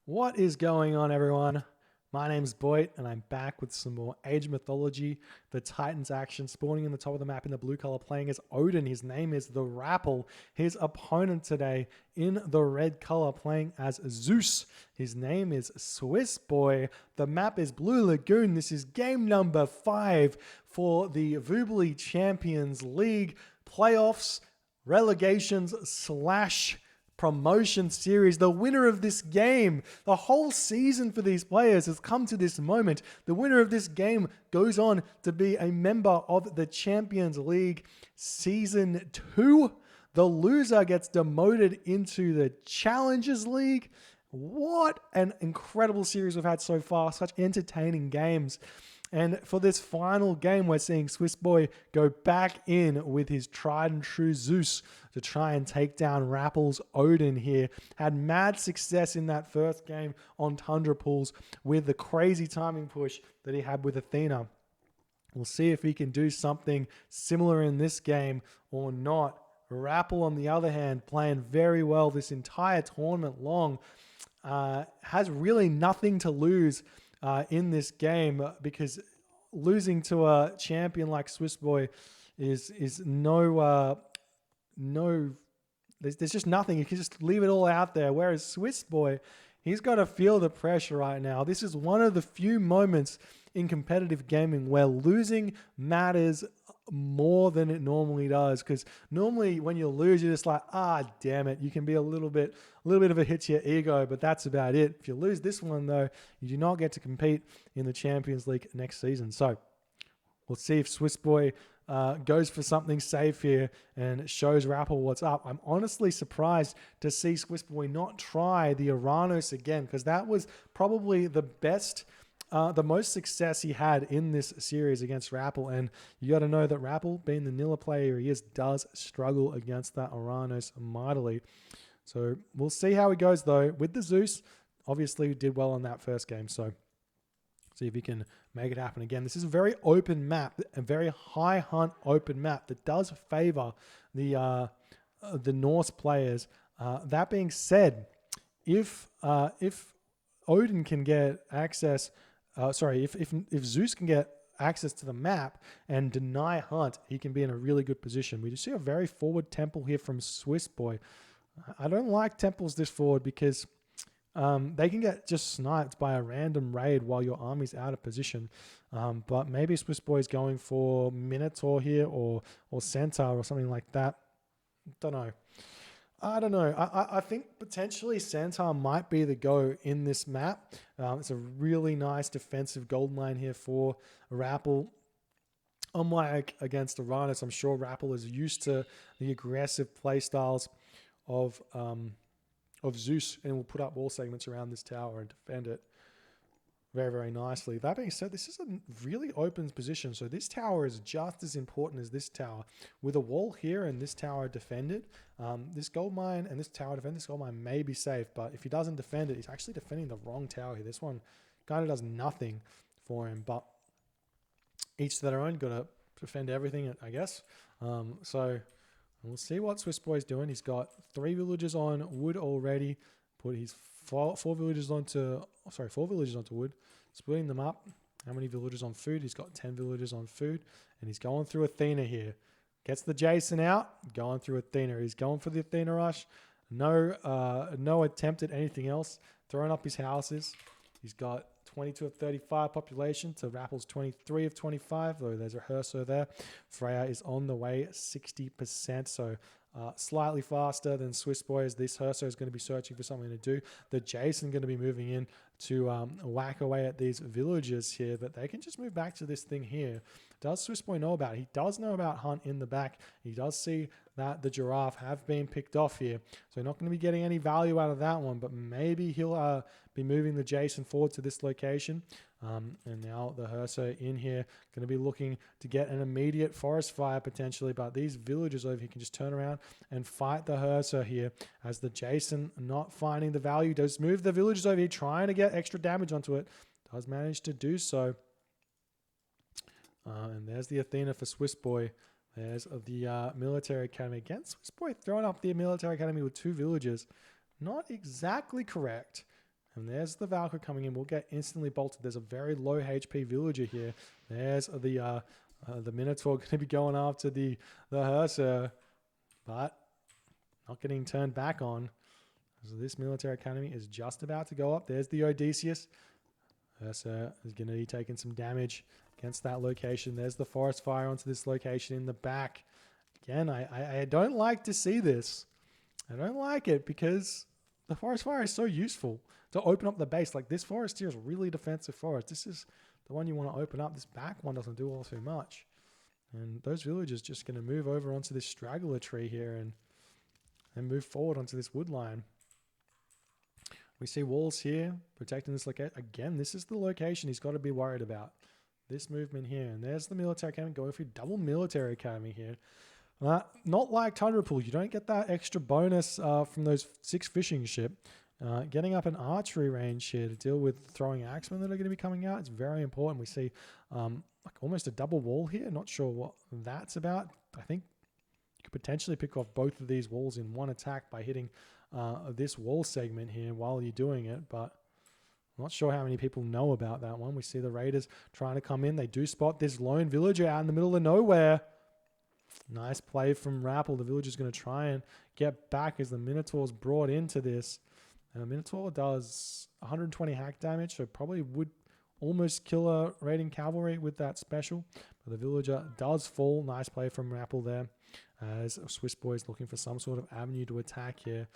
What is going on, everyone? My name's Boyd, and I'm back with some more Age Mythology. The Titans action spawning in the top of the map in the blue color, playing as Odin. His name is the Rapl. His opponent today in the red color, playing as Zeus. His name is Swissboy. The map is Blue Lagoon. This is game number 5 for the Voobly Champions League playoffs, relegations / promotion series. The winner of this game, the whole season for these players has come to this moment. The winner of this game goes on to be a member of the Champions League Season 2. The loser gets demoted into the Challengers League. What an incredible series we've had so far. Such entertaining games. And for this final game, we're seeing Swissboy go back in with his tried and true Zeus to try and take down Rapl's Odin here. Had mad success in that first game on Tundra Pools with the crazy timing push that he had with Athena. We'll see if he can do something similar in this game or not. Rapl, on the other hand, playing very well this entire tournament long, has really nothing to lose in this game, because losing to a champion like Swissboy is there's just nothing. You can just leave it all out there. Whereas Swissboy, he's got to feel the pressure right now. This is one of the few moments in competitive gaming where losing matters more than it normally does, because normally when you lose, you're just like, damn it. You can be a little bit of a hit to your ego, but that's about it. If you lose this one, though, you do not get to compete in the Champions League next season. So we'll see if Swissboy goes for something safe here and shows Rapl what's up. I'm honestly surprised to see Swissboy not try the Uranus again, because that was probably the most success he had in this series against Rapl. And you got to know that Rapl, being the Nilla player he is, does struggle against that Uranus mightily. So we'll see how he goes, though. With the Zeus, obviously he did well on that first game. So see if he can make it happen again. This is a very open map, a very high hunt open map that does favor the Norse players. That being said, if Odin can get access, if Zeus can get access to the map and deny hunt, he can be in a really good position. We just see a very forward temple here from Swissboy. I don't like temples this forward because they can get just sniped by a random raid while your army's out of position. But maybe Swissboy is going for Minotaur here or Centaur or something like that. I don't know. I think potentially Centaur might be the go in this map. It's a really nice defensive gold mine here for Rapl. Unlike against Uranus, I'm sure Rapl is used to the aggressive playstyles of Zeus, and will put up wall segments around this tower and defend it very, very nicely. That being said, this is a really open position, so this tower is just as important as this tower. With a wall here and this tower defended, this gold mine and this tower defended, this gold mine may be safe, but if he doesn't defend it, he's actually defending the wrong tower here. This one kind of does nothing for him, but each to their own, got to defend everything, I guess. So we'll see what Swissboy is doing. He's got 3 villagers on wood already. Put his 4 villagers onto wood, splitting them up. How many villagers on food? He's got 10 villagers on food, and he's going through Athena here. Gets the Jason out, going through Athena. He's going for the Athena rush. No attempt at anything else. Throwing up his houses. He's got 22 of 35 population to Rapl's 23 of 25, though there's a Herso there. Freya is on the way, 60%, so slightly faster than Swissboy, as this Herso is going to be searching for something to do. The Jason going to be moving in to whack away at these villagers here, but they can just move back to this thing here. Does Swissboy know about it? He does know about Hunt in the back. He does see that the giraffe have been picked off here, so not going to be getting any value out of that one, but maybe he'll be moving the Jason forward to this location. And now the Herso in here going to be looking to get an immediate forest fire potentially, but these villagers over here can just turn around and fight the Herso here, as the Jason, not finding the value, does move the villagers over here, trying to get extra damage onto it. Does manage to do so. And there's the Athena for Swissboy. There's the military academy. Again, Swissboy throwing up the military academy with 2 villagers. Not exactly correct. And there's the Valkyrie coming in. We'll get instantly bolted. There's a very low HP villager here. There's the Minotaur going to be going after the Herser, but not getting turned back on. So this military academy is just about to go up. There's the Odysseus. Herser is going to be taking some damage against that location. There's the forest fire onto this location in the back. Again, I don't like to see this. I don't like it because the forest fire is so useful to open up the base. Like this forest here is a really defensive forest. This is the one you want to open up. This back one doesn't do all too much. And those villagers just going to move over onto this straggler tree here and move forward onto this wood line. We see walls here protecting this location. Again, this is the location he's got to be worried about. This movement here. And there's the military academy going for double military academy here. Not like Thunderpool. You don't get that extra bonus from those 6 fishing ship. Getting up an archery range here to deal with throwing axemen that are going to be coming out. It's very important. We see like almost a double wall here. Not sure what that's about. I think you could potentially pick off both of these walls in one attack by hitting this wall segment here while you're doing it, but I'm not sure how many people know about that one. We see the raiders trying to come in. They do spot this lone villager out in the middle of nowhere. Nice play from Rapl. The villager's going to try and get back as the Minotaur's brought into this. And the Minotaur does 120 hack damage, so probably would almost kill a raiding cavalry with that special. But the villager does fall. Nice play from Rapl there, as Swissboy is looking for some sort of avenue to attack here.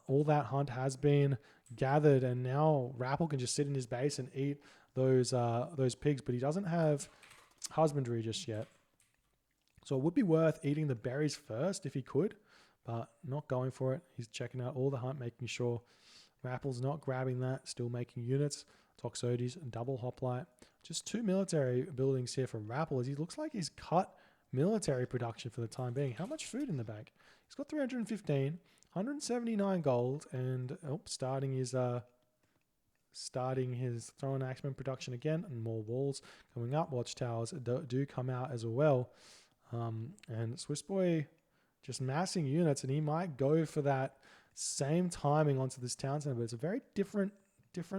All that hunt has been gathered, and now Rapl can just sit in his base and eat those pigs, but he doesn't have husbandry just yet. So it would be worth eating the berries first if he could, but not going for it. He's checking out all the hunt, making sure Rapl's not grabbing that, still making units. Toxotes, double hoplite. Just 2 military buildings here from Rapl, as he looks like he's cut military production for the time being. How much food in the bag? He's got 315, 179 gold, and starting his throwing axeman production again, and more walls coming up. Watchtowers do come out as well. And Swissboy just massing units, and he might go for that same timing onto this town center, but it's a very different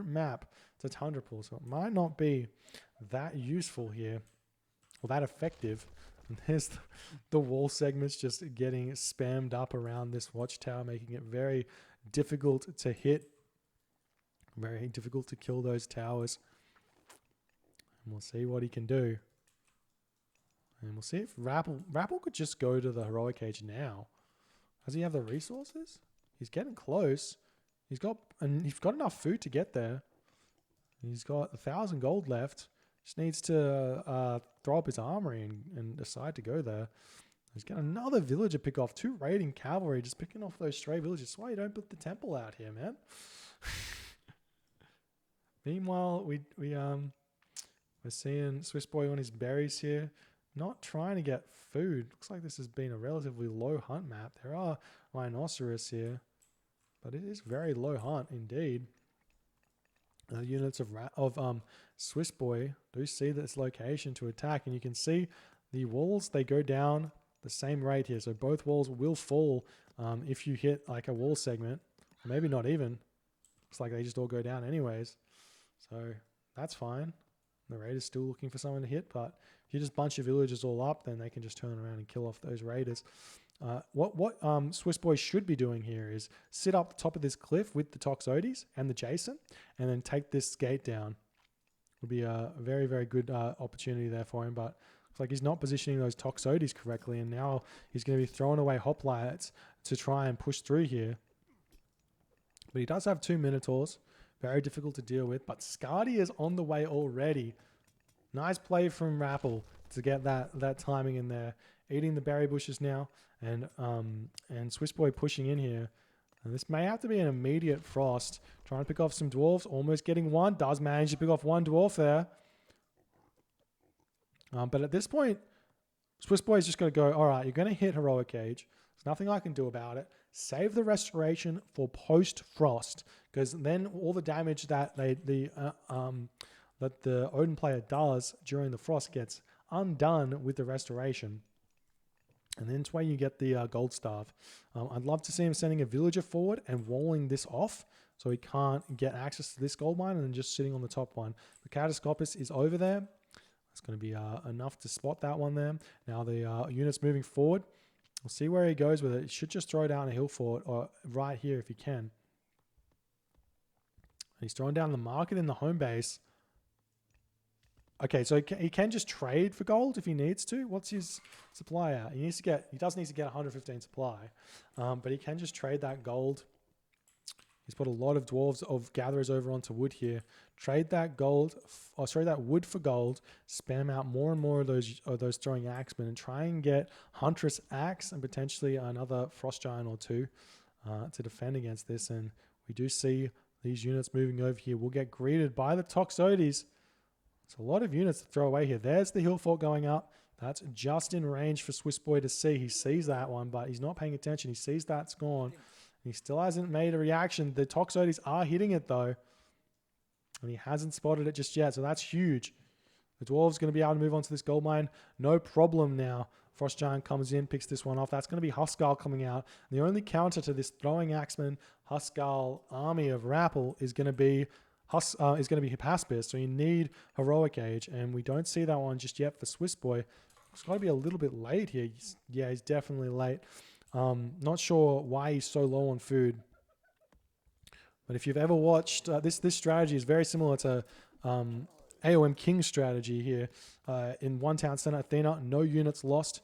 map to Thunderpool, so it might not be that useful here, or that effective. And there's the wall segments just getting spammed up around this watchtower, making it very difficult to hit, very difficult to kill those towers. And we'll see what he can do. And we'll see if Rapl could just go to the heroic age now. Does he have the resources? He's getting close. He's got enough food to get there. He's got 1,000 gold left. Just needs to throw up his armory and decide to go there. He's got another villager pick off. 2 raiding cavalry just picking off those stray villagers. That's why you don't put the temple out here, man. Meanwhile, we're seeing Swissboy on his berries here. Not trying to get food. Looks like this has been a relatively low hunt map. There are rhinoceros here, but it is very low hunt indeed. Units of Swissboy do see this location to attack, and you can see the walls, they go down the same rate here. So both walls will fall if you hit like a wall segment, or maybe not even. Looks like they just all go down anyways. So that's fine. The raiders still looking for someone to hit, but if you just bunch your villagers all up, then they can just turn around and kill off those raiders. What Swissboy should be doing here is sit up the top of this cliff with the Toxotes and the Jason, and then take this gate down. Would be a very, very good opportunity there for him, but looks like he's not positioning those Toxotes correctly, and now he's going to be throwing away hoplites to try and push through here. But he does have 2 Minotaurs. Very difficult to deal with, but Skadi is on the way already. Nice play from Rapl to get that timing in there. Eating the berry bushes now, and Swissboy pushing in here. And this may have to be an immediate frost. Trying to pick off some dwarves, almost getting one. Does manage to pick off 1 dwarf there. But at this point, Swissboy is just going to go, all right, you're going to hit heroic age. There's nothing I can do about it. Save the restoration for post-frost, because then all the damage that the Odin player does during the frost gets undone with the restoration. And then it's where you get the gold staff. I'd love to see him sending a villager forward and walling this off so he can't get access to this gold mine and then just sitting on the top one. The Catastropis is over there. It's going to be enough to spot that one there. Now the unit's moving forward. We'll see where he goes with it. He should just throw down a hill fort or right here if he can. And he's throwing down the market in the home base. Okay, so he can just trade for gold if he needs to. What's his supply at? He does need to get 115 supply, but he can just trade that gold. He's put a lot of dwarves of gatherers over onto wood here. Trade that gold, that wood for gold. Spam out more and more of those throwing axemen and try and get Huntress Axe and potentially another Frost Giant or two to defend against this. And we do see these units moving over here. We'll get greeted by the Toxotes. It's a lot of units to throw away here. There's the hill fort going up. That's just in range for Swissboy to see. He sees that one, but he's not paying attention. He sees that's gone. He still hasn't made a reaction. The Toxotes are hitting it, though. And he hasn't spotted it just yet, so that's huge. The Dwarves going to be able to move on to this gold mine. No problem now. Frost Giant comes in, picks this one off. That's going to be Huskarl coming out. And the only counter to this throwing axeman Huskarl army of Rapl is going to be Hippaspis, so you need Heroic Age, and we don't see that one just yet for Swissboy. It's got to be a little bit late here. He's definitely late. Not sure why he's so low on food. But if you've ever watched, this strategy is very similar to AOM King's strategy here. In one town center, Athena, no units lost.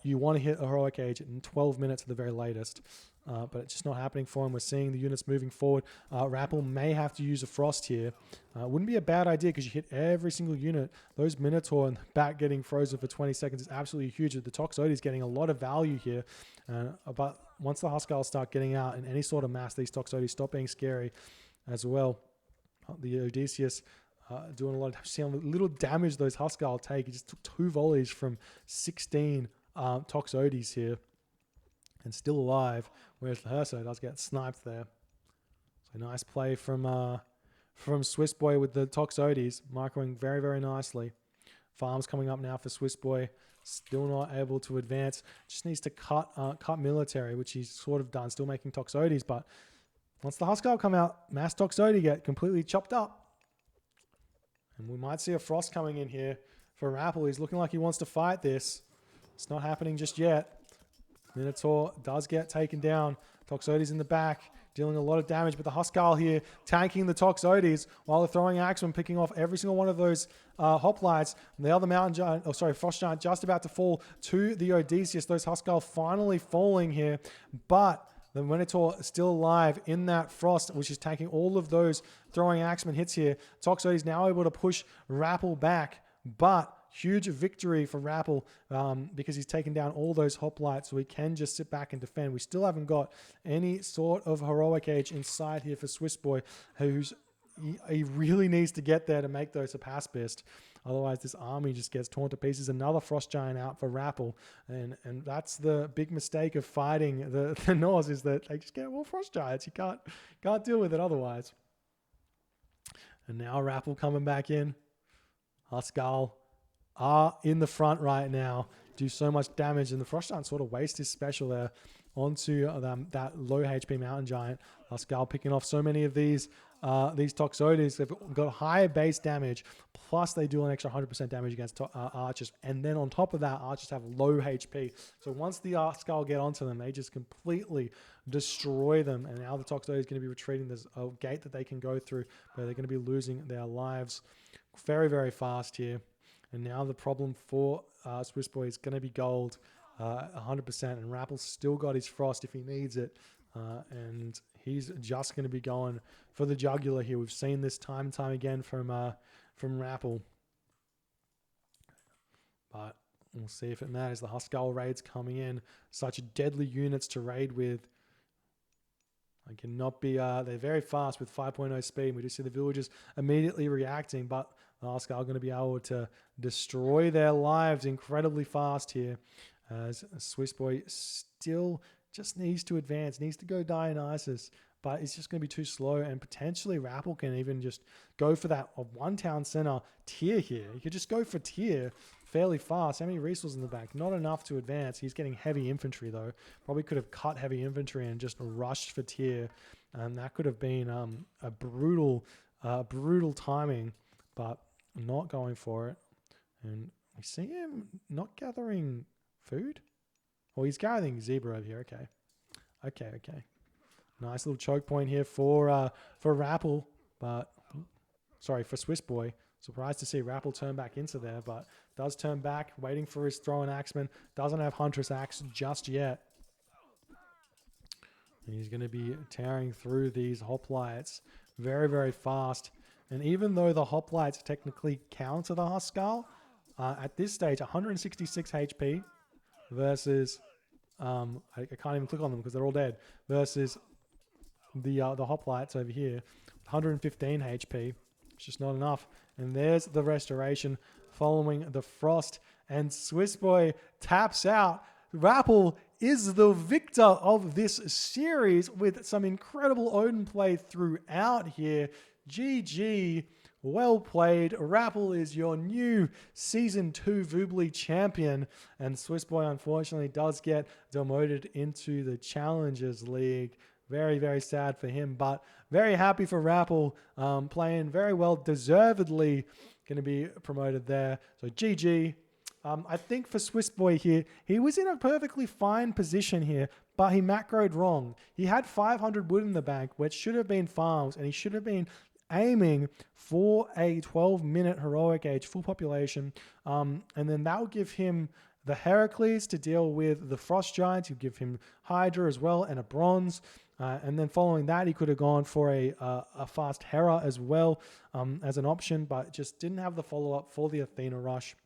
You want to hit a Heroic Age in 12 minutes at the very latest. But it's just not happening for him. We're seeing the units moving forward. Rapl may have to use a Frost here. Wouldn't be a bad idea because you hit every single unit. Those Minotaur and the back getting frozen for 20 seconds is absolutely huge. The Toxotes getting a lot of value here. But once the Huskarls start getting out in any sort of mass, these Toxotes stop being scary as well. The Odysseus doing a lot of damage. See how little damage those Huskarl take. He just took 2 volleys from 16 Toxotes here. And still alive, whereas the Herso does get sniped there. So nice play from Swissboy with the Toxotes, microing very, very nicely. Farms coming up now for Swissboy. Still not able to advance. Just needs to cut military, which he's sort of done. Still making Toxotes, but once the Huskarl come out, mass Toxotes get completely chopped up. And we might see a Frost coming in here for Rapl. He's looking like he wants to fight this. It's not happening just yet. Minotaur does get taken down. Toxotes in the back, dealing a lot of damage, but the Huskarl here tanking the Toxotes while they're throwing Axemen, picking off every single one of those hoplites. And the other Frost Giant just about to fall to the Odysseus. Those Huskarl finally falling here, but the Minotaur still alive in that Frost, which is tanking all of those throwing Axemen hits here. Toxotes now able to push Rapl back, but huge victory for Rapl because he's taken down all those hoplites, so he can just sit back and defend. We still haven't got any sort of Heroic Age inside here for Swissboy, he really needs to get there to make those Hippaspis. Otherwise, this army just gets torn to pieces. Another Frost Giant out for Rapl, and that's the big mistake of fighting the Norse, is that they just get all Frost Giants. You can't deal with it otherwise. And now Rapl coming back in. Huskarl are in the front right now, do so much damage, and the Frost Giant sort of waste his special there onto that low HP Mountain Giant. Huskarl picking off so many of these Toxotes. They've got higher base damage, plus they do an extra 100% damage against archers, and then on top of that, archers have low HP. So once the Huskarl get onto them, they just completely destroy them, and now the Toxotes is going to be retreating. There's a gate that they can go through, but they're going to be losing their lives very, very fast here. And now the problem for Swissboy is going to be gold, 100%. And Rapple's still got his Frost if he needs it. And he's just going to be going for the jugular here. We've seen this time and time again from Rapl. But we'll see if it matters. The Huskarl raids coming in. Such deadly units to raid with. They cannot be, they're very fast with 5.0 speed. We do see the villagers immediately reacting, but the Huskarl are going to be able to destroy their lives incredibly fast here, as Swissboy still just needs to advance, needs to go Dionysus, but it's just going to be too slow, and potentially Rapl can even just go for that one town center tier here. He could just go for tier fairly fast. How many resources in the back? Not enough to advance. He's getting heavy infantry though. Probably could have cut heavy infantry and just rushed for tier, and that could have been a brutal timing, but not going for it. And we see him not gathering food. Well, he's gathering zebra over here. Okay. Nice little choke point here for Rapl, but sorry, for Swissboy. Surprised to see Rapl turn back into there, but does turn back, waiting for his throw and axeman. Doesn't have Huntress Axe just yet. And he's going to be tearing through these hoplites very, very fast. And even though the hoplites technically counter the Huskal, at this stage, 166 HP versus, I can't even click on them because they're all dead, versus the hoplites over here, 115 HP. It's just not enough. And there's the restoration following the frost. And Swissboy taps out. Rapl is the victor of this series with some incredible Odin play throughout here. GG. Well played. Rapl is your new Season 2 Voobly champion. And Swissboy, unfortunately, does get demoted into the Challengers League. Very, very sad for him, but very happy for Rapl, playing very well, deservedly going to be promoted there. So GG. I think for Swissboy here, he was in a perfectly fine position here, but he macroed wrong. He had 500 wood in the bank, which should have been farms, and he should have been aiming for a 12-minute heroic age full population, and then that will give him the Heracles to deal with the Frost Giants. He'll give him Hydra as well and a Bronze. And then following that, he could have gone for a fast Hera as well as an option, but just didn't have the follow-up for the Athena Rush.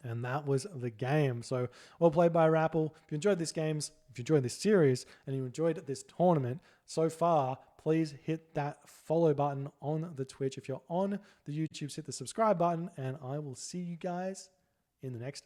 And that was the game. So well played by Rapl. If you enjoyed this games, if you enjoyed this series, and you enjoyed this tournament so far, please hit that follow button on the Twitch. If you're on the YouTube, hit the subscribe button, and I will see you guys in the next